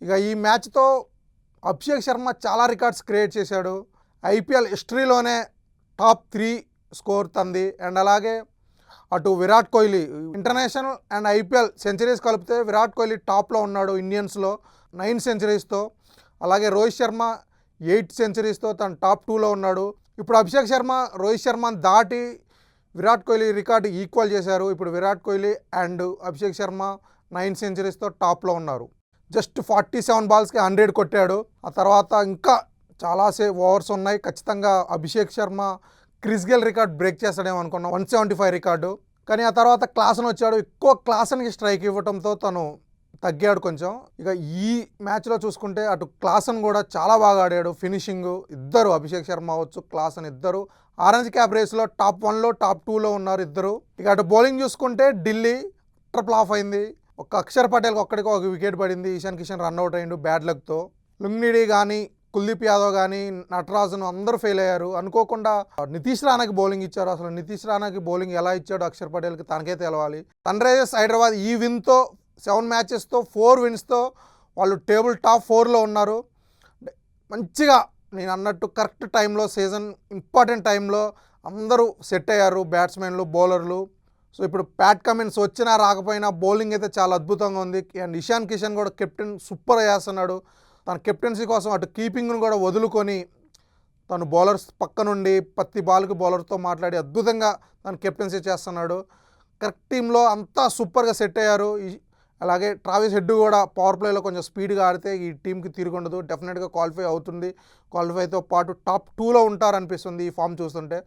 ఇక ఈ మ్యాచ్తో అభిషేక్ శర్మ చాలా రికార్డ్స్ క్రియేట్ చేశాడు. ఐపీఎల్ హిస్టరీలోనే టాప్ 3 స్కోర్ తంది. అండ్ అలాగే అటు Virat Kohli international and IPL centuries కలిపితే విరాట్ కోహ్లీ టాప్లో ఉన్నాడు ఇండియన్స్లో 9 సెంచరీస్తో. అలాగే రోహిత్ శర్మ 8 సెంచరీస్తో తను టాప్ 2లో ఉన్నాడు. ఇప్పుడు అభిషేక్ శర్మ రోహిత్ శర్మని దాటి విరాట్ కోహ్లీ రికార్డు ఈక్వల్ చేశారు. ఇప్పుడు విరాట్ కోహ్లీ అండ్ అభిషేక్ శర్మ 9 సెంచరీస్తో టాప్లో ఉన్నారు. జస్ట్ 47 బాల్స్కి 100 కొట్టాడు. ఆ తర్వాత ఇంకా చాలాసేపు ఓవర్స్ ఉన్నాయి. ఖచ్చితంగా Abhishek Sharma Chris Gayle record break చేస్తాడేమో అనుకున్నాం, 175 రికార్డు. కానీ ఆ తర్వాత క్లాసన్ వచ్చాడు. ఎక్కువ క్లాసన్కి స్ట్రైక్ ఇవ్వడంతో తను తగ్గాడు కొంచెం. ఇక ఈ మ్యాచ్లో చూసుకుంటే అటు క్లాసన్ కూడా చాలా బాగా ఆడాడు. ఫినిషింగ్ ఇద్దరు అభిషేక్ శర్మ అవ్వచ్చు, క్లాసన్ ఇద్దరు ఆరెంజ్ క్యాప్ రేస్లో టాప్ 1లో టాప్ 2లో ఉన్నారు ఇద్దరు. ఇక అటు బౌలింగ్ చూసుకుంటే ఢిల్లీ ట్రిపుల్ ఆఫ్ అయింది. ఒక అక్షర్ పటేల్కి ఒక్కడికి ఒక వికెట్ పడింది. ఈశాన్ కిషన్ రన్అట్ అయ్యిండు బ్యాడ్ లక్తో. లుంగిడి కానీ కుల్దీప్ యాదవ్ కానీ నటరాజన్ అందరూ ఫెయిల్ అయ్యారు. అనుకోకుండా నితీష్ రాణాకి బౌలింగ్ ఇచ్చారు. అసలు నితీష్ రాణాకి బౌలింగ్ ఎలా ఇచ్చాడు అక్షర్ పటేల్కి తనకే తెలవాలి. సన్ రైజర్స్ హైదరాబాద్ ఈ విన్తో 7 మ్యాచెస్తో 4 విన్స్తో వాళ్ళు టేబుల్ టాప్ 4లో ఉన్నారు. మంచిగా నేను అన్నట్టు కరెక్ట్ టైంలో సీజన్ ఇంపార్టెంట్ టైంలో అందరూ సెట్ అయ్యారు, బ్యాట్స్మెన్లు బౌలర్లు. సో ఇప్పుడు ప్యాట్ కమిన్స్ వచ్చినా రాకపోయినా బౌలింగ్ అయితే చాలా అద్భుతంగా ఉంది. అండ్ ఇషాన్ కిషన్ కూడా కెప్టెన్ సూపర్ చేస్తున్నాడు. తన కెప్టెన్సీ కోసం అటు కీపింగ్ను కూడా వదులుకొని తను బౌలర్స్ పక్క నుండి ప్రతి బాల్కి బౌలర్తో మాట్లాడి అద్భుతంగా తను కెప్టెన్సీ చేస్తున్నాడు. కరెక్ట్ టీంలో అంతా సూపర్గా సెట్ అయ్యారు. అలాగే ట్రావిస్ హెడ్ కూడా పవర్ ప్లేలో కొంచెం స్పీడ్గా ఆడితే ఈ టీంకి తిరుగుండదు, డెఫినెట్గా క్వాలిఫై అవుతుంది. క్వాలిఫైతో పాటు టాప్ 2లో ఉంటారనిపిస్తుంది ఈ ఫామ్ చూస్తుంటే.